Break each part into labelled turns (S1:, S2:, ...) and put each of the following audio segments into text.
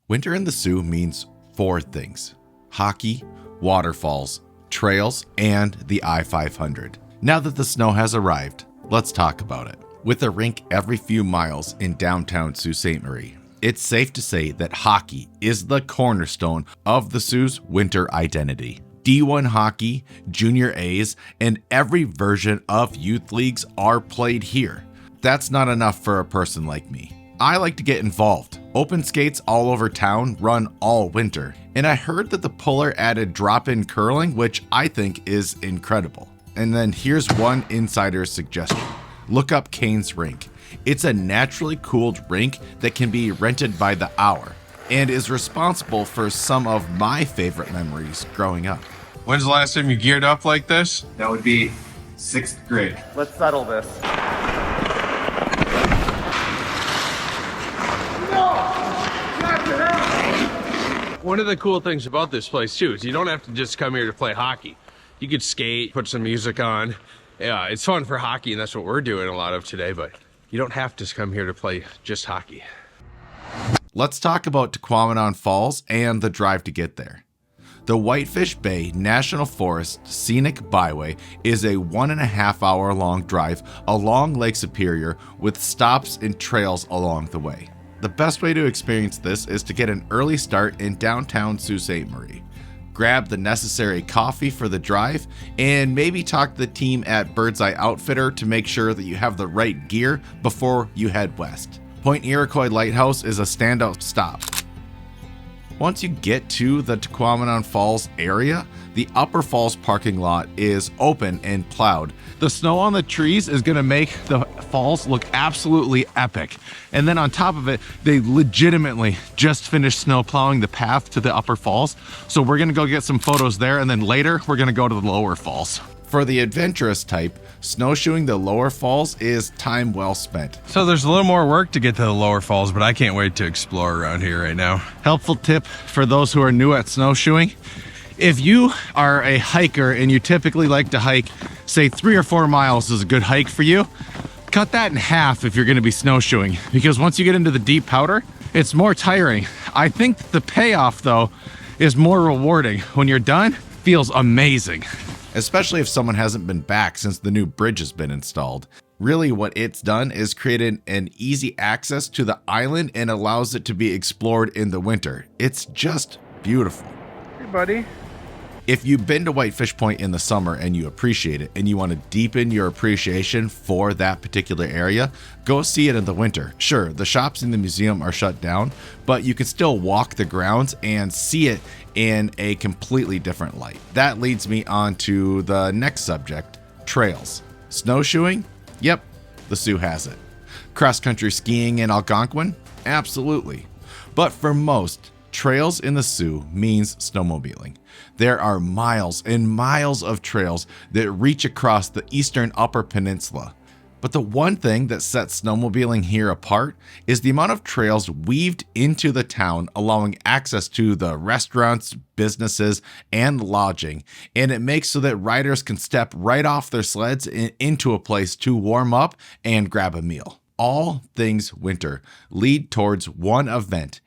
S1: Winter in the Soo means four things: hockey, waterfalls, trails, and the I-500. Now that the snow has arrived, let's talk about it. With a rink every few miles in downtown Sault Ste. Marie, it's safe to say that hockey is the cornerstone of the Sioux's winter identity. D1 hockey, junior A's, and every version of youth leagues are played here. That's not enough for a person like me. I like to get involved. Open skates all over town run all winter, and I heard that the Puller added drop-in curling, which I think is incredible. And then here's one insider's suggestion. Look up Kane's Rink. It's a naturally cooled rink that can be rented by the hour and is responsible for some of my favorite memories growing up.
S2: When's the last time you geared up like this?
S3: That would be 6th grade.
S4: Let's settle this.
S2: One of the cool things about this place too is you don't have to just come here to play hockey. You could skate, put some music on. Yeah, it's fun for hockey, and that's what we're doing a lot of today, but you don't have to come here to play just hockey.
S1: Let's talk about Tahquamenon Falls and the drive to get there. The Whitefish Bay National Forest Scenic Byway is a 1.5 hour long drive along Lake Superior with stops and trails along the way. The best way to experience this is to get an early start in downtown Sault Ste. Marie. Grab the necessary coffee for the drive, and maybe talk to the team at Birdseye Outfitter to make sure that you have the right gear before you head west. Point Iroquois Lighthouse is a standout stop. Once you get to the Tahquamenon Falls area, the Upper Falls parking lot is open and plowed. The snow on the trees is going to make the falls look absolutely epic. And then on top of it, they legitimately just finished snow plowing the path to the Upper Falls. So we're going to go get some photos there, and then later we're going to go to the Lower Falls. For the adventurous type, snowshoeing the Lower Falls is time well spent.
S2: So there's a little more work to get to the Lower Falls, but I can't wait to explore around here right now.
S1: Helpful tip for those who are new at snowshoeing: if you are a hiker and you typically like to hike, say 3 or 4 miles is a good hike for you, cut that in half if you're going to be snowshoeing, because once you get into the deep powder, it's more tiring. I think the payoff though is more rewarding. When you're done, feels amazing. Especially if someone hasn't been back since the new bridge has been installed. Really what it's done is created an easy access to the island and allows it to be explored in the winter. It's just beautiful.
S4: Hey, buddy.
S1: If you've been to Whitefish Point in the summer and you appreciate it and you want to deepen your appreciation for that particular area, go see it in the winter. Sure, the shops in the museum are shut down, but you can still walk the grounds and see it in a completely different light. That leads me on to the next subject: trails. Snowshoeing? Yep, the Soo has it. Cross-country skiing in Algonquin? Absolutely. But for most, trails in the Soo means snowmobiling. There are miles and miles of trails that reach across the eastern Upper Peninsula. But the one thing that sets snowmobiling here apart is the amount of trails weaved into the town, allowing access to the restaurants, businesses, and lodging. And it makes so that riders can step right off their sleds and into a place to warm up and grab a meal. All things winter lead towards one event.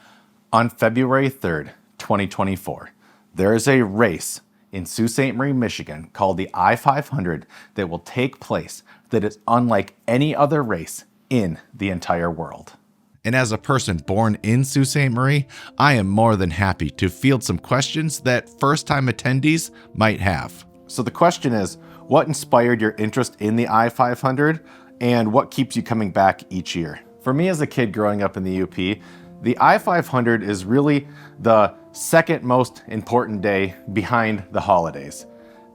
S1: On February 3rd, 2024, there is a race in Sault Ste. Marie, Michigan called the I-500 that will take place that is unlike any other race in the entire world. And as a person born in Sault Ste. Marie, I am more than happy to field some questions that first-time attendees might have. So the question is, what inspired your interest in the I-500 and what keeps you coming back each year? For me as a kid growing up in the UP, the I-500 is really the second most important day behind the holidays.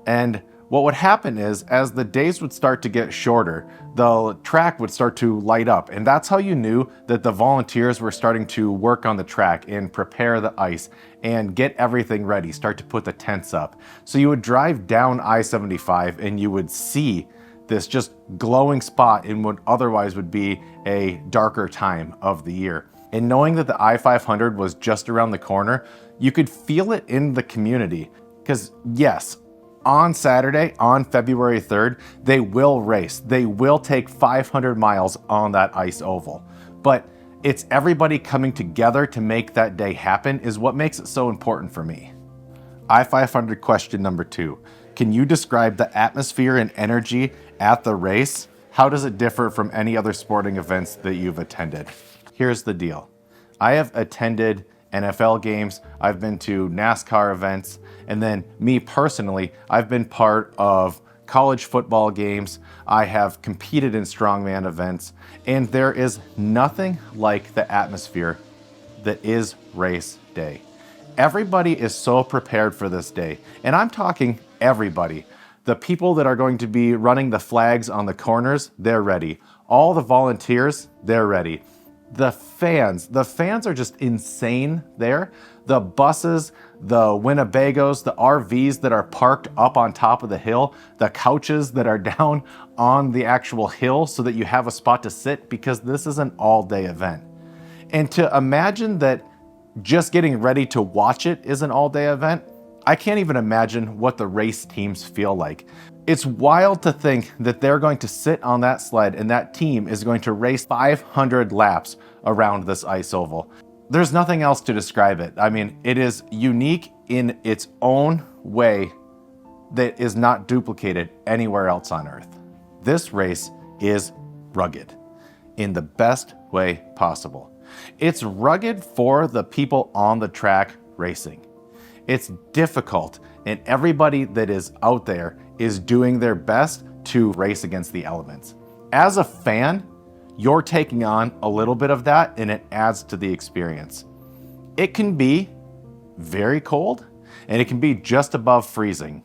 S1: And what would happen is, as the days would start to get shorter, the track would start to light up. And that's how you knew that the volunteers were starting to work on the track and prepare the ice and get everything ready, start to put the tents up. So you would drive down I-75 and you would see this just glowing spot in what otherwise would be a darker time of the year. And knowing that the I-500 was just around the corner, you could feel it in the community. Because yes, on Saturday, on February 3rd, they will race. They will take 500 miles on that ice oval. But It's everybody coming together to make that day happen is what makes it so important for me. I-500 question number 2. Can you describe the atmosphere and energy at the race? How does it differ from any other sporting events that you've attended? Here's the deal. I have attended NFL games, I've been to NASCAR events, and then me personally, I've been part of college football games, I have competed in strongman events, and there is nothing like the atmosphere that is race day. Everybody is so prepared for this day, and I'm talking everybody. The people that are going to be running the flags on the corners, they're ready. All the volunteers, they're ready. The fans are just insane there. The buses, the Winnebagos, the RVs that are parked up on top of the hill, the couches that are down on the actual hill so that you have a spot to sit, because this is an all-day event. And to imagine that just getting ready to watch it is an all-day event, I can't even imagine what the race teams feel like. It's wild to think that they're going to sit on that sled and that team is going to race 500 laps around this ice oval. There's nothing else to describe it. I mean, it is unique in its own way that is not duplicated anywhere else on Earth. This race is rugged in the best way possible. It's rugged for the people on the track racing. It's difficult, and everybody that is out there is doing their best to race against the elements. As a fan, you're taking on a little bit of that, and it adds to the experience. It can be very cold, and it can be just above freezing.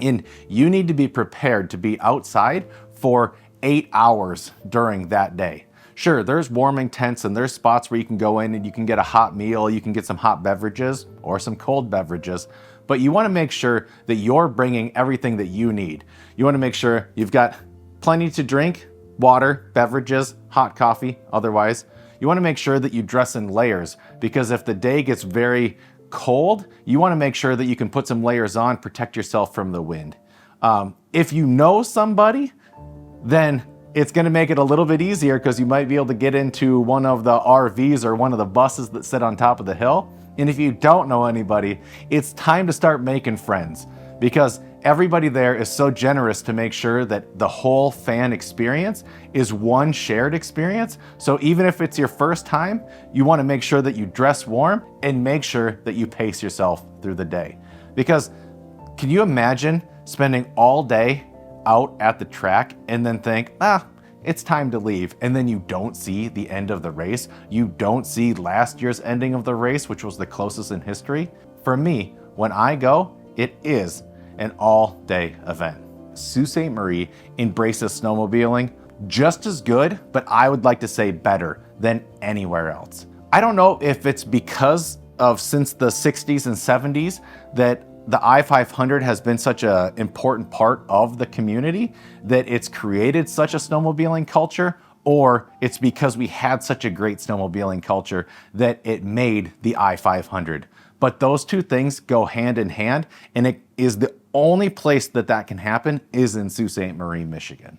S1: And you need to be prepared to be outside for 8 hours during that day. Sure, there's warming tents and there's spots where you can go in and you can get a hot meal, you can get some hot beverages or some cold beverages, but you want to make sure that you're bringing everything that you need. You want to make sure you've got plenty to drink, water, beverages, hot coffee, otherwise. You want to make sure that you dress in layers, because if the day gets very cold, you want to make sure that you can put some layers on, protect yourself from the wind. If you know somebody, then it's going to make it a little bit easier, because you might be able to get into one of the RVs or one of the buses that sit on top of the hill. And if you don't know anybody, it's time to start making friends, because everybody there is so generous to make sure that the whole fan experience is one shared experience. So even if it's your first time, you want to make sure that you dress warm and make sure that you pace yourself through the day. Because can you imagine spending all day out at the track and then think, it's time to leave, and then you don't see the end of the race? You don't see last year's ending of the race, which was the closest in history? For me, when I go, it is an all-day event. Sault Ste. Marie embraces snowmobiling just as good, but I would like to say better than anywhere else. I don't know if it's because of since the 60s and 70s that the I-500 has been such an important part of the community, that it's created such a snowmobiling culture, or it's because we had such a great snowmobiling culture that it made the I-500. But those two things go hand in hand, and it is the only place that that can happen is in Sault Ste. Marie, Michigan.